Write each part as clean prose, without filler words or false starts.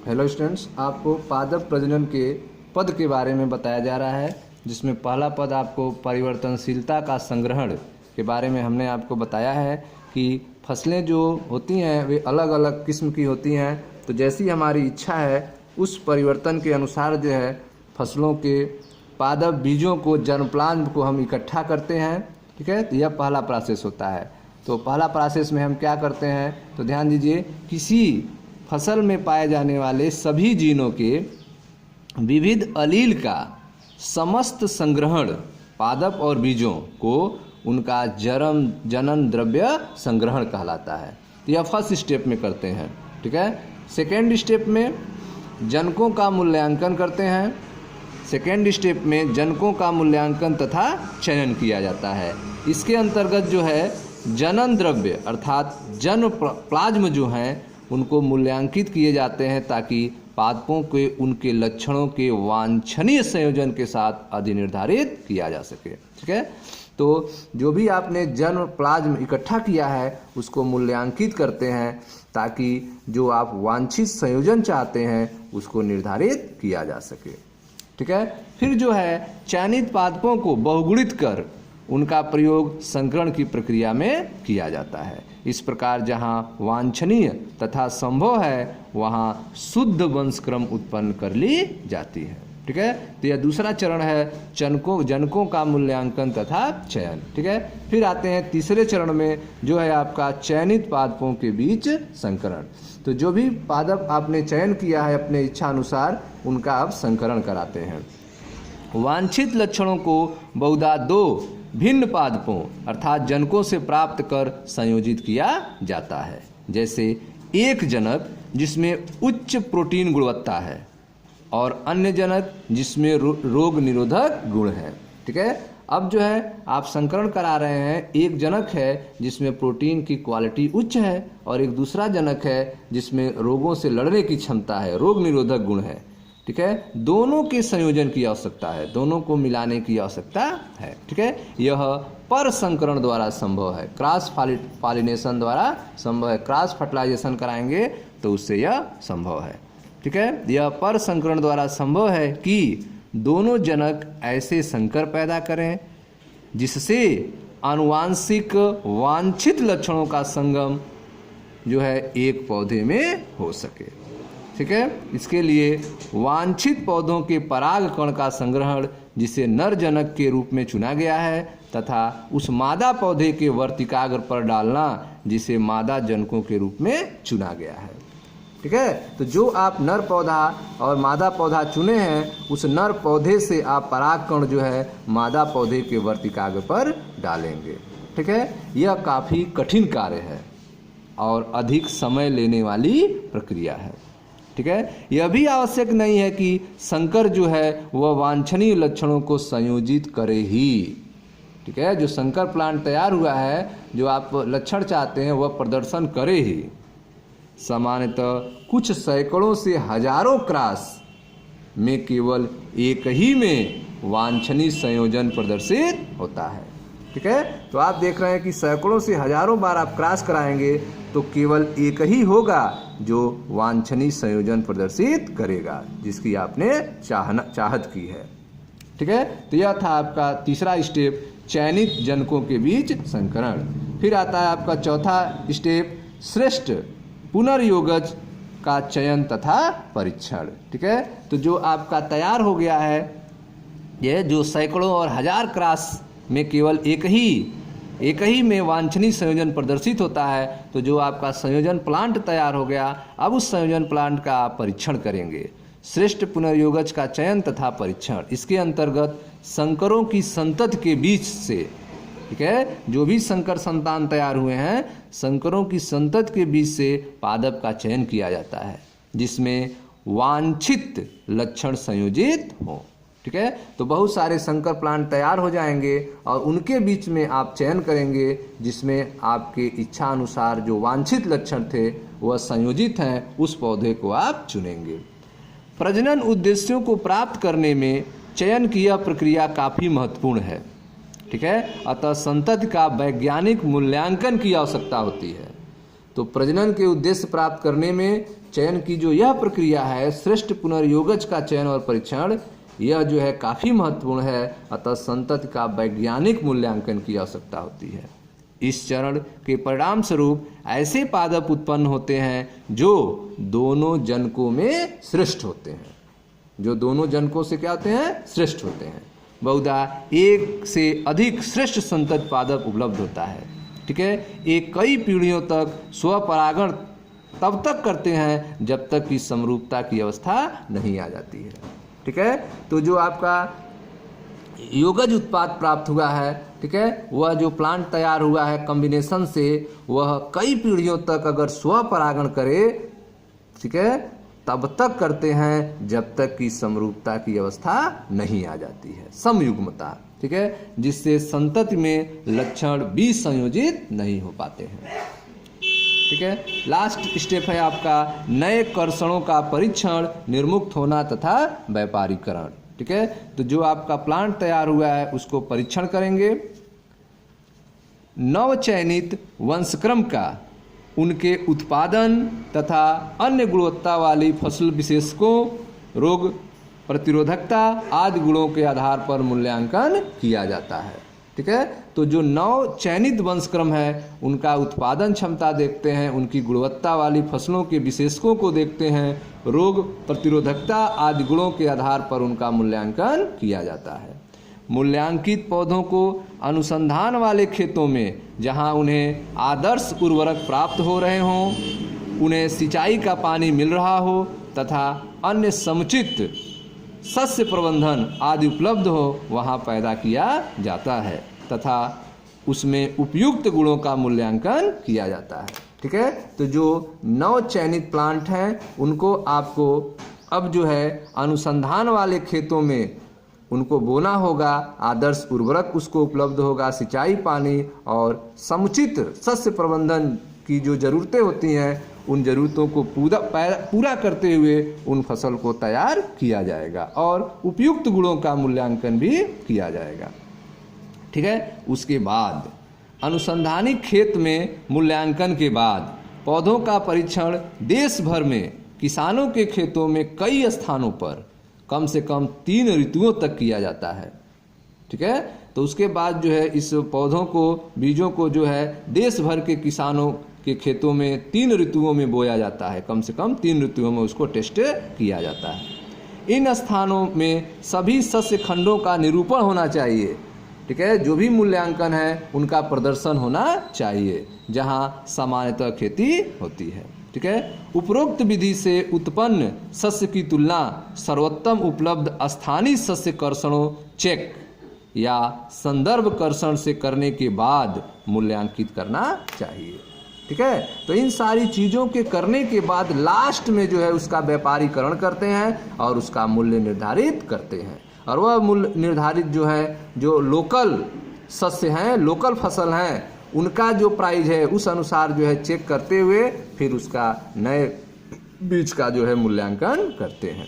Hello students, आपको पादप प्रजनन के पद के बारे में बताया जा रहा है, जिसमें पहला पद आपको परिवर्तनशीलता का संग्रहण के बारे में हमने आपको बताया है कि फसलें जो होती हैं वे अलग अलग किस्म की होती हैं। तो जैसी हमारी इच्छा है उस परिवर्तन के अनुसार जो है फसलों के पादप बीजों को जर्मप्लाज्म को हम इकट्ठा करते हैं। ठीक है, तो यह पहला प्रोसेस होता है। तो पहला प्रोसेस में हम क्या करते हैं, तो ध्यान दीजिए, किसी फसल में पाए जाने वाले सभी जीनों के विविध अलील का समस्त संग्रहण पादप और बीजों को उनका जनन द्रव्य संग्रहण कहलाता है। तो यह फर्स्ट स्टेप में करते हैं। ठीक है, सेकेंड स्टेप में जनकों का मूल्यांकन करते हैं। सेकेंड स्टेप में जनकों का मूल्यांकन तथा चयन किया जाता है। इसके अंतर्गत जो है जनन द्रव्य अर्थात जन्म प्लाज्म जो हैं उनको मूल्यांकित किए जाते हैं ताकि पादपों के उनके लक्षणों के वांछनीय संयोजन के साथ अधिनिर्धारित किया जा सके। ठीक है, तो जो भी आपने जन्म प्लाज्म इकट्ठा किया है उसको मूल्यांकित करते हैं ताकि जो आप वांछित संयोजन चाहते हैं उसको निर्धारित किया जा सके। ठीक है, फिर जो है चयनित पादपों को बहुगुणित कर उनका प्रयोग संकरण की प्रक्रिया में किया जाता है। इस प्रकार जहाँ वांछनीय तथा संभव है वहाँ शुद्ध वंशक्रम उत्पन्न कर ली जाती है। ठीक है, तो यह दूसरा चरण है जनकों का मूल्यांकन तथा चयन। ठीक है, फिर आते हैं तीसरे चरण में जो है आपका चयनित पादपों के बीच संकरण। तो जो भी पादप आपने चयन किया है अपने इच्छा अनुसार उनका अब संकरण कराते हैं। वांछित लक्षणों को बहुधा दो भिन्न पादपों अर्थात जनकों से प्राप्त कर संयोजित किया जाता है। जैसे एक जनक जिसमें उच्च प्रोटीन गुणवत्ता है और अन्य जनक जिसमें रोग निरोधक गुण है। ठीक है, अब जो है आप संकरण करा रहे हैं, एक जनक है जिसमें प्रोटीन की क्वालिटी उच्च है और एक दूसरा जनक है जिसमें रोगों से लड़ने की क्षमता है, रोग निरोधक गुण है। ठीक है, दोनों के संयोजन की आवश्यकता है, दोनों को मिलाने की आवश्यकता है। ठीक है, यह पर संकरण द्वारा संभव है, क्रॉस पॉलिनेशन द्वारा संभव है। क्रॉस फर्टिलाइजेशन कराएंगे तो उससे यह संभव है। ठीक है, यह पर संकरण द्वारा संभव है कि दोनों जनक ऐसे संकर पैदा करें जिससे आनुवांशिक वांछित लक्षणों का संगम जो है एक पौधे में हो सके। ठीक है, इसके लिए वांछित पौधों के पराग कण का संग्रहण जिसे नर जनक के रूप में चुना गया है तथा उस मादा पौधे के वर्तिकाग्र पर डालना जिसे मादा जनकों के रूप में चुना गया है। ठीक है, तो जो आप नर पौधा और मादा पौधा चुने हैं उस नर पौधे से आप पराग कण जो है मादा पौधे के वर्तिकाग्र पर डालेंगे। ठीक है, यह काफ़ी कठिन कार्य है और अधिक समय लेने वाली प्रक्रिया है। ठीक है, यह भी आवश्यक नहीं है कि संकर जो है वह वांछनीय लक्षणों को संयोजित करे ही। ठीक है, जो संकर प्लांट तैयार हुआ है, जो आप लक्षण चाहते हैं वह प्रदर्शन करे ही। सामान्यतः कुछ सैकड़ों से हजारों क्रॉस में केवल एक ही में वांछनीय संयोजन प्रदर्शित होता है। ठीक है, तो आप देख रहे हैं कि सैकड़ों से हजारों बार आप क्रॉस कराएंगे तो केवल एक ही होगा जो वांछनीय संयोजन प्रदर्शित करेगा जिसकी आपने चाहत की है। ठीक है, तो यह था आपका तीसरा स्टेप, चयनित जनकों के बीच संकरण। फिर आता है आपका चौथा स्टेप, श्रेष्ठ पुनर्योगज का चयन तथा परीक्षण। ठीक है, तो जो आपका तैयार हो गया है, यह जो सैकड़ों और हजार क्रॉस में केवल एक ही में वांछनीय संयोजन प्रदर्शित होता है, तो जो आपका संयोजन प्लांट तैयार हो गया, अब उस संयोजन प्लांट का आप परीक्षण करेंगे। श्रेष्ठ पुनर्योगज का चयन तथा परीक्षण, इसके अंतर्गत संकरों की संतति के बीच से, ठीक है, जो भी संकर संतान तैयार हुए हैं संकरों की संतति के बीच से पादप का चयन किया जाता है जिसमें वांछित लक्षण संयोजित हो। ठीक है, तो बहुत सारे संकर प्लांट तैयार हो जाएंगे और उनके बीच में आप चयन करेंगे जिसमें आपके इच्छा अनुसार जो वांछित लक्षण थे वह संयोजित हैं, उस पौधे को आप चुनेंगे। प्रजनन उद्देश्यों को प्राप्त करने में चयन की यह प्रक्रिया काफ़ी महत्वपूर्ण है। ठीक है, अतः संतति का वैज्ञानिक मूल्यांकन की आवश्यकता होती है। तो प्रजनन के उद्देश्य प्राप्त करने में चयन की जो यह प्रक्रिया है, श्रेष्ठ पुनर्योगज का चयन और परीक्षण, यह जो है काफ़ी महत्वपूर्ण है। अतः संतति का वैज्ञानिक मूल्यांकन की आवश्यकता होती है। इस चरण के परिणाम स्वरूप ऐसे पादप उत्पन्न होते हैं जो दोनों जनकों में श्रेष्ठ होते हैं, जो दोनों जनकों से क्या होते हैं, श्रेष्ठ होते हैं। बहुधा एक से अधिक श्रेष्ठ संतति पादप उपलब्ध होता है। ठीक है, एक कई पीढ़ियों तक स्वपरागण तब तक करते हैं जब तक कि समरूपता की अवस्था नहीं आ जाती है। ठीक है, तो जो आपका योगज उत्पाद प्राप्त हुआ है, ठीक है, वह जो प्लांट तैयार हुआ है कॉम्बिनेशन से, वह कई पीढ़ियों तक अगर स्वपरागण करे, ठीक है, तब तक करते हैं जब तक कि समरूपता की अवस्था नहीं आ जाती है, समयुग्मता। ठीक है, जिससे संतति में लक्षण भी संयोजित नहीं हो पाते हैं। ठीक है, लास्ट स्टेप है आपका नए कर्षणों का परीक्षण, निर्मुक्त होना तथा व्यापारीकरण। ठीक है, तो जो आपका प्लांट तैयार हुआ है उसको परीक्षण करेंगे, नवचयनित वंशक्रम का, उनके उत्पादन तथा अन्य गुणवत्ता वाली फसल विशेषकों, रोग प्रतिरोधकता आदि गुणों के आधार पर मूल्यांकन किया जाता है। ठीक है, तो जो नव चयनित वंशक्रम है उनका उत्पादन क्षमता देखते हैं, उनकी गुणवत्ता वाली फसलों के विशेषकों को देखते हैं, रोग प्रतिरोधकता आदि गुणों के आधार पर उनका मूल्यांकन किया जाता है। मूल्यांकित पौधों को अनुसंधान वाले खेतों में, जहां उन्हें आदर्श उर्वरक प्राप्त हो रहे हों, उन्हें सिंचाई का पानी मिल रहा हो तथा अन्य समुचित सस्य प्रबंधन आदि उपलब्ध हो, वहाँ पैदा किया जाता है तथा उसमें उपयुक्त गुणों का मूल्यांकन किया जाता है। ठीक है, तो जो नव चयनित प्लांट हैं उनको आपको अब जो है अनुसंधान वाले खेतों में उनको बोना होगा, आदर्श उर्वरक उसको उपलब्ध होगा, सिंचाई पानी और समुचित सस्य प्रबंधन की जो ज़रूरतें होती हैं उन ज़रूरतों को पूरा करते हुए उन फसल को तैयार किया जाएगा और उपयुक्त गुणों का मूल्यांकन भी किया जाएगा। ठीक है, उसके बाद अनुसंधानी खेत में मूल्यांकन के बाद पौधों का परीक्षण देश भर में किसानों के खेतों में कई स्थानों पर कम से कम 3 ऋतुओं तक किया जाता है। ठीक है, तो उसके बाद जो है इस पौधों को, बीजों को जो है देश भर के किसानों के खेतों में 3 ऋतुओं में बोया जाता है, कम से कम 3 ऋतुओं में उसको टेस्ट किया जाता है। इन स्थानों में सभी सस्य खंडों का निरूपण होना चाहिए। ठीक है, जो भी मूल्यांकन है उनका प्रदर्शन होना चाहिए जहां सामान्यतः खेती होती है। ठीक है, उपरोक्त विधि से उत्पन्न सस्य की तुलना सर्वोत्तम उपलब्ध स्थानीय सस्य कर्षणों चेक या संदर्भ कर्षण से करने के बाद मूल्यांकित करना चाहिए। ठीक है, तो इन सारी चीज़ों के करने के बाद लास्ट में जो है उसका व्यापारीकरण करते हैं और उसका मूल्य निर्धारित करते हैं। और वह मूल्य निर्धारित जो है, जो लोकल सस्य हैं, लोकल फसल हैं, उनका जो प्राइस है उस अनुसार जो है चेक करते हुए फिर उसका नए बीज का जो है मूल्यांकन करते हैं।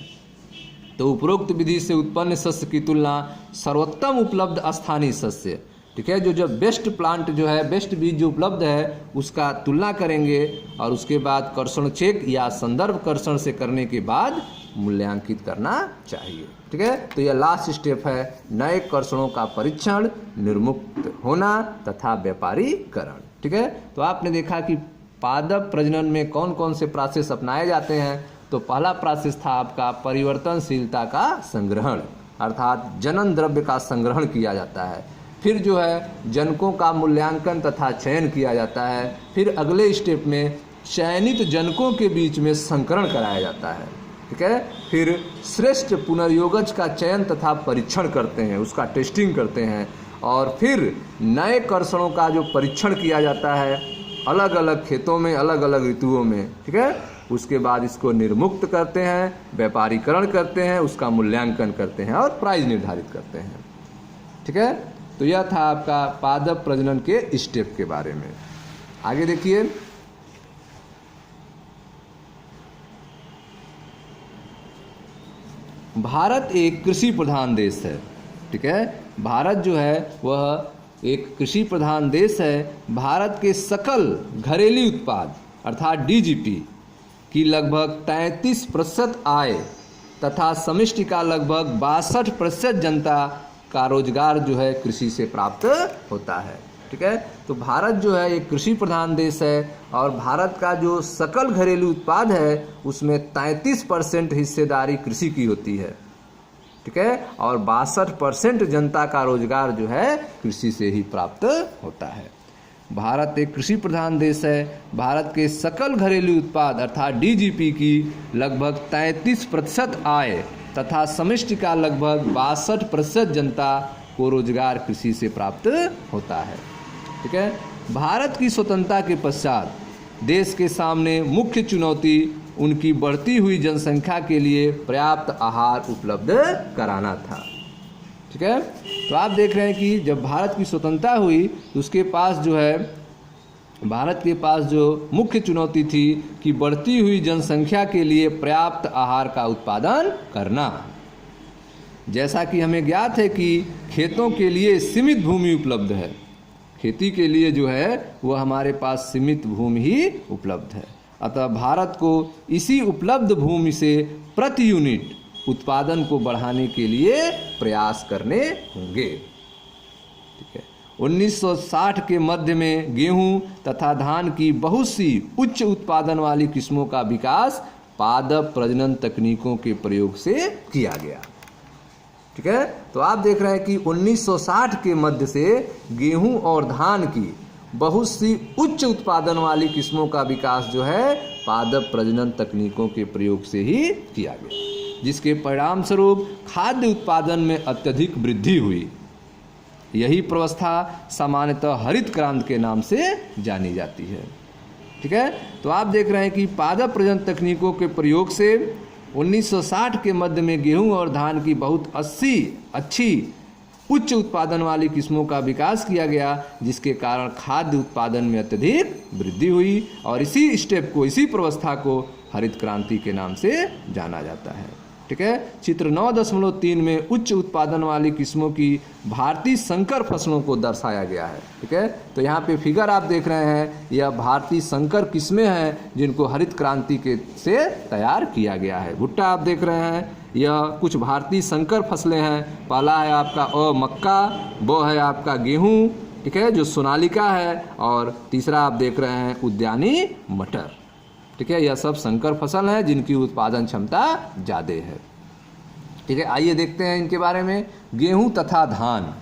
तो उपरोक्त विधि से उत्पन्न सस्य की तुलना सर्वोत्तम उपलब्ध स्थानीय सस्य, ठीक है, जो बेस्ट प्लांट जो है, बेस्ट बीज जो उपलब्ध है उसका तुलना करेंगे और उसके बाद कर्षण चेक या संदर्भ कर्षण से करने के बाद मूल्यांकित करना चाहिए। ठीक है, तो यह लास्ट स्टेप है, नए कर्षणों का परीक्षण, निर्मुक्त होना तथा व्यापारीकरण। ठीक है, तो आपने देखा कि पादप प्रजनन में कौन कौन से प्रोसेस अपनाए जाते हैं। तो पहला प्रोसेस था आपका परिवर्तनशीलता का संग्रहण, अर्थात जनन द्रव्य का संग्रहण किया जाता है। फिर जो है जनकों का मूल्यांकन तथा चयन किया जाता है। फिर अगले स्टेप में चयनित जनकों के बीच में संकरण कराया जाता है। ठीक है, फिर श्रेष्ठ पुनर्योगज का चयन तथा परीक्षण करते हैं, उसका टेस्टिंग करते हैं। और फिर नए कर्षणों का जो परीक्षण किया जाता है अलग अलग खेतों में, अलग अलग ऋतुओं में। ठीक है, उसके बाद इसको निर्मुक्त करते हैं, व्यापारीकरण करते हैं, उसका मूल्यांकन करते हैं और प्राइस निर्धारित करते हैं। ठीक है, तो यह था आपका पादप प्रजनन के स्टेप के बारे में। आगे देखिए, भारत एक कृषि प्रधान देश है। ठीक है, भारत जो है वह एक कृषि प्रधान देश है। भारत के सकल घरेलू उत्पाद अर्थात डीजीपी की लगभग 33% आय तथा समष्टि का लगभग 62% जनता का रोजगार जो है कृषि से प्राप्त होता है। ठीक है, तो भारत जो है एक कृषि प्रधान देश है और भारत का जो सकल घरेलू उत्पाद है उसमें 33% हिस्सेदारी कृषि की होती है। ठीक है, और 62% जनता का रोजगार जो है कृषि से ही प्राप्त होता है। भारत एक कृषि प्रधान देश है। भारत के सकल घरेलू उत्पाद अर्थात डीजीपी की लगभग 33% आय तथा समष्टि का लगभग 62% जनता को रोजगार कृषि से प्राप्त होता है। ठीक है, भारत की स्वतंत्रता के पश्चात देश के सामने मुख्य चुनौती उनकी बढ़ती हुई जनसंख्या के लिए पर्याप्त आहार उपलब्ध कराना था। ठीक है, तो आप देख रहे हैं कि जब भारत की स्वतंत्रता हुई तो उसके पास जो है भारत के पास जो मुख्य चुनौती थी कि बढ़ती हुई जनसंख्या के लिए पर्याप्त आहार का उत्पादन करना। जैसा कि हमें ज्ञात है कि खेतों के लिए सीमित भूमि उपलब्ध है, खेती के लिए जो है वह हमारे पास सीमित भूमि ही उपलब्ध है। अतः भारत को इसी उपलब्ध भूमि से प्रति यूनिट उत्पादन को बढ़ाने के लिए प्रयास करने होंगे। ठीक है, 1960 के मध्य में गेहूं तथा धान की बहुत सी उच्च उत्पादन वाली किस्मों का विकास पादप प्रजनन तकनीकों के प्रयोग से किया गया। ठीक है, तो आप देख रहे हैं कि 1960 के मध्य से गेहूं और धान की बहुत सी उच्च उत्पादन वाली किस्मों का विकास जो है पादप प्रजनन तकनीकों के प्रयोग से ही किया गया, जिसके परिणाम स्वरूप खाद्य उत्पादन में अत्यधिक वृद्धि हुई। यही व्यवस्था सामान्यतः हरित क्रांति के नाम से जानी जाती है। ठीक है, तो आप देख रहे हैं कि पादप प्रजनन तकनीकों के प्रयोग से 1960 के मध्य में गेहूं और धान की बहुत अच्छी उच्च उत्पादन वाली किस्मों का विकास किया गया, जिसके कारण खाद्य उत्पादन में अत्यधिक वृद्धि हुई और इसी स्टेप को, इसी व्यवस्था को हरित क्रांति के नाम से जाना जाता है। ठीक है, चित्र 9.3 में उच्च उत्पादन वाली किस्मों की भारतीय संकर फसलों को दर्शाया गया है। ठीक है, तो यहाँ पे फिगर आप देख रहे हैं, यह भारतीय संकर किस्में हैं जिनको हरित क्रांति के से तैयार किया गया है। भुट्टा आप देख रहे हैं, यह कुछ भारतीय संकर फसलें हैं। पहला है आपका मक्का, वो है आपका गेहूँ, ठीक है, जो सोनालिका है, और तीसरा आप देख रहे हैं उद्यानी मटर। ठीक है, यह सब संकर फसल हैं जिनकी उत्पादन क्षमता ज़्यादा है। ठीक है, आइए देखते हैं इनके बारे में। गेहूं तथा धान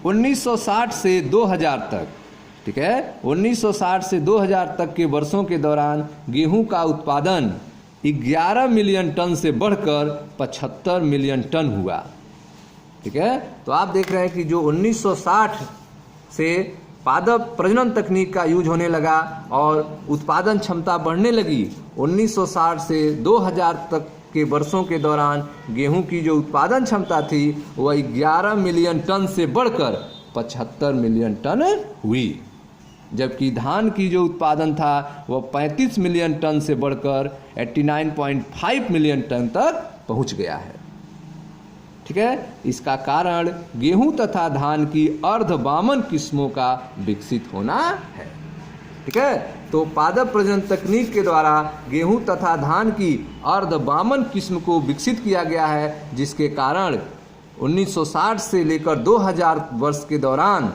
1960 से 2000 तक, ठीक है, 1960 से 2000 तक के वर्षों के दौरान गेहूं का उत्पादन 11 मिलियन टन से बढ़कर 75 मिलियन टन हुआ। ठीक है, तो आप देख रहे हैं कि जो 1960 से पादप प्रजनन तकनीक का यूज होने लगा और उत्पादन क्षमता बढ़ने लगी, 1960 से 2000 तक के वर्षों के दौरान गेहूं की जो उत्पादन क्षमता थी वह 11 मिलियन टन से बढ़कर 75 मिलियन टन हुई, जबकि धान की जो उत्पादन था वह 35 मिलियन टन से बढ़कर 89.5 मिलियन टन तक पहुंच गया है। ठीक है, इसका कारण गेहूं तथा धान की अर्धवामन किस्मों का विकसित होना है। ठीक है, तो पादप प्रजनन तकनीक के द्वारा गेहूं तथा धान की अर्धवामन किस्म को विकसित किया गया है, जिसके कारण 1960 से लेकर 2000 वर्ष के दौरान,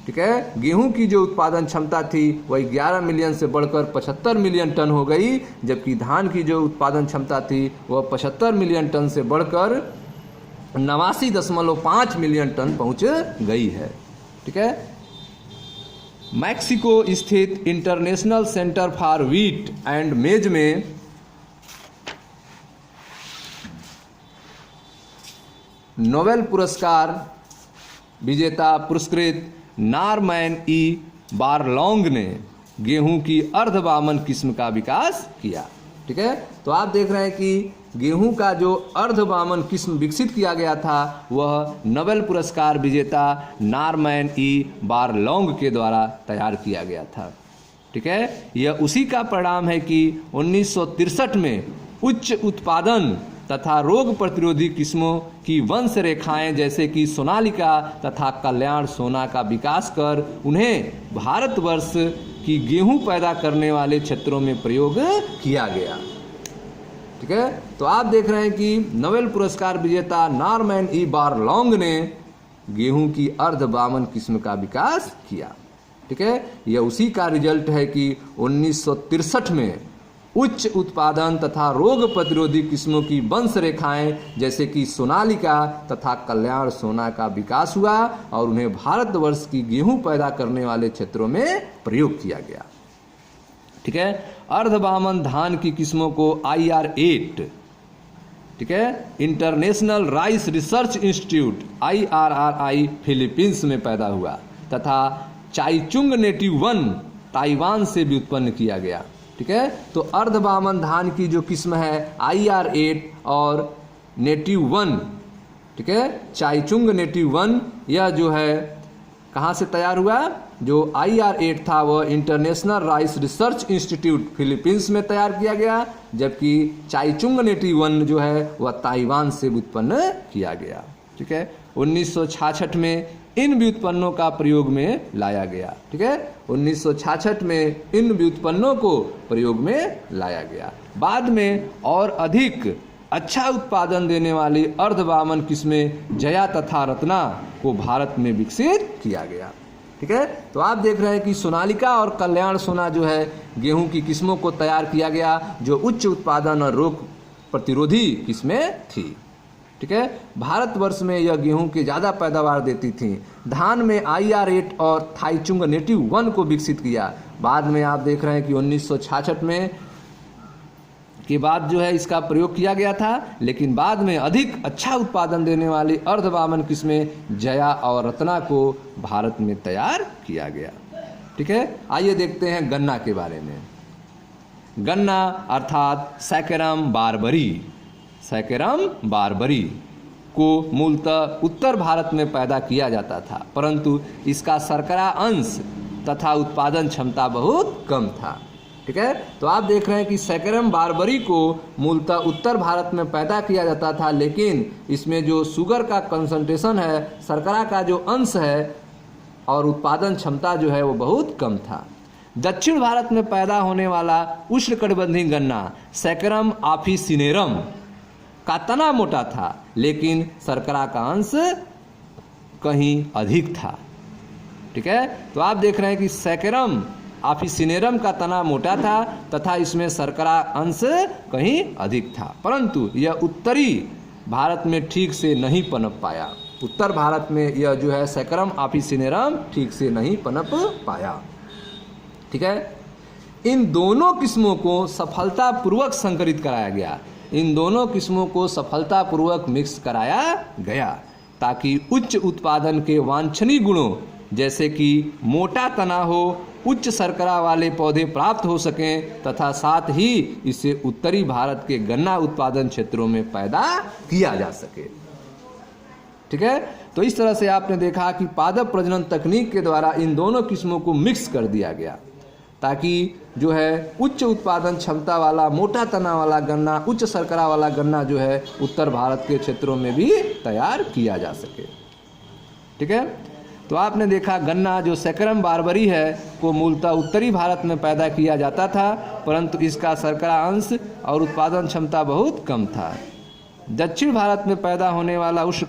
ठीक है, गेहूं की जो उत्पादन क्षमता थी वह 11 मिलियन से बढ़कर 75 मिलियन टन हो गई, जबकि धान की जो उत्पादन क्षमता थी वह 75 मिलियन टन से बढ़कर 89.5 मिलियन टन पहुंच गई है। ठीक है, मैक्सिको स्थित international centre for wheat and मेज में नोबेल पुरस्कार विजेता पुरस्कृत नॉर्मैन ई बारलोंग ने गेहूं की अर्धवामन किस्म का विकास किया। ठीक है, तो आप देख रहे हैं कि गेहूं का जो अर्धवामन किस्म विकसित किया गया था वह नोबेल पुरस्कार विजेता नॉर्मैन ई बारलोंग के द्वारा तैयार किया गया था। ठीक है, यह उसी का परिणाम है कि 1963 में उच्च उत्पादन तथा रोग प्रतिरोधी किस्मों की वंश रेखाएं जैसे कि सोनालिका तथा कल्याण सोना का विकास कर उन्हें भारतवर्ष कि गेहूं पैदा करने वाले क्षेत्रों में प्रयोग किया गया। ठीक है, तो आप देख रहे हैं कि नोबेल पुरस्कार विजेता नॉर्मन ई बोरलॉन्ग ने गेहूं की अर्ध बामन किस्म का विकास किया। ठीक है, यह उसी का रिजल्ट है कि 1963 में उच्च उत्पादन तथा रोग प्रतिरोधी किस्मों की वंश रेखाएं जैसे कि सोनालिका तथा कल्याण सोना का विकास हुआ और उन्हें भारतवर्ष की गेहूं पैदा करने वाले क्षेत्रों में प्रयोग किया गया। ठीक है, अर्धबामन धान की किस्मों को IR8, ठीक है, international rice research institute IRRI Philippines में पैदा हुआ तथा चाईचुंग नेटिव 1 ताइवान से भी उत्पन्न किया गया। ठीक है, तो अर्धबामन धान की जो किस्म है IR8 और नेटिव 1, ठीक है, चाईचुंग नेटिव 1, यह जो है कहाँ से तैयार हुआ? जो IR8 था वह international rice research institute Philippines में तैयार किया गया, जबकि चाईचुंग नेटिव 1 जो है वह ताइवान से उत्पन्न किया गया। ठीक है, 1966 में इन व्युत्पन्नों का प्रयोग में लाया गया। ठीक है, 1966 में इन व्युत्पन्नों को प्रयोग में लाया गया। बाद में और अधिक अच्छा उत्पादन देने वाली अर्धबामन किस्में जया तथा रत्ना को भारत में विकसित किया गया। ठीक है, तो आप देख रहे हैं कि सोनालिका और कल्याण सोना जो है गेहूं की किस्मों को तैयार किया गया जो उच्च उत्पादन और रोग प्रतिरोधी किस्में थी। ठीक है, भारतवर्ष में यह गेहूं की ज़्यादा पैदावार देती थी। धान में IR8 और थाईचुंग नेटिव 1 को विकसित किया। बाद में आप देख रहे हैं कि 1966 में के बाद जो है इसका प्रयोग किया गया था, लेकिन बाद में अधिक अच्छा उत्पादन देने वाली अर्धबामन किस्में जया और रत्ना को भारत में तैयार किया गया। ठीक है, आइए देखते हैं गन्ना के बारे में। गन्ना अर्थात सैकेरम बारबरी को मूलतः उत्तर भारत में पैदा किया जाता था, परंतु इसका शर्करा अंश तथा उत्पादन क्षमता बहुत कम था। ठीक है, तो आप देख रहे हैं कि सैकेरम बारबरी को मूलतः उत्तर भारत में पैदा किया जाता था, लेकिन इसमें जो शुगर का कंसंट्रेशन है, शर्करा का जो अंश है और उत्पादन क्षमता जो है वो बहुत कम था। दक्षिण भारत में पैदा होने वाला उष्णकटिबंधीय गन्ना सैकेरम ऑफिसिनेरम का तना मोटा था, लेकिन शर्करा का अंश कहीं अधिक था। ठीक है, तो आप देख रहे हैं कि सैकेरम ऑफिसिनेरम का तना मोटा था तथा इसमें शर्करा अंश कहीं अधिक था, परंतु यह उत्तरी भारत में ठीक से नहीं पनप पाया। उत्तर भारत में यह जो है सैकेरम ऑफिसिनेरम ठीक से नहीं पनप पाया। ठीक है, इन दोनों किस्मों को सफलतापूर्वक संकरित कराया गया। इन दोनों किस्मों को सफलतापूर्वक मिक्स कराया गया ताकि उच्च उत्पादन के वांछनीय गुणों जैसे कि मोटा तना हो, उच्च शर्करा वाले पौधे प्राप्त हो सकें तथा साथ ही इसे उत्तरी भारत के गन्ना उत्पादन क्षेत्रों में पैदा किया जा सके। ठीक है, तो इस तरह से आपने देखा कि पादप प्रजनन तकनीक के द्वारा इन दोनों किस्मों को मिक्स कर दिया गया ताकि जो है उच्च उत्पादन क्षमता वाला मोटा तना वाला गन्ना, उच्च शर्करा वाला गन्ना जो है उत्तर भारत के क्षेत्रों में भी तैयार किया जा सके। ठीक है, तो आपने देखा गन्ना जो सैकेरम बारबरी है को मूलतः उत्तरी भारत में पैदा किया जाता था, परंतु इसका शर्करा अंश और उत्पादन क्षमता बहुत कम था। दक्षिण भारत में पैदा होने वाला उष्ण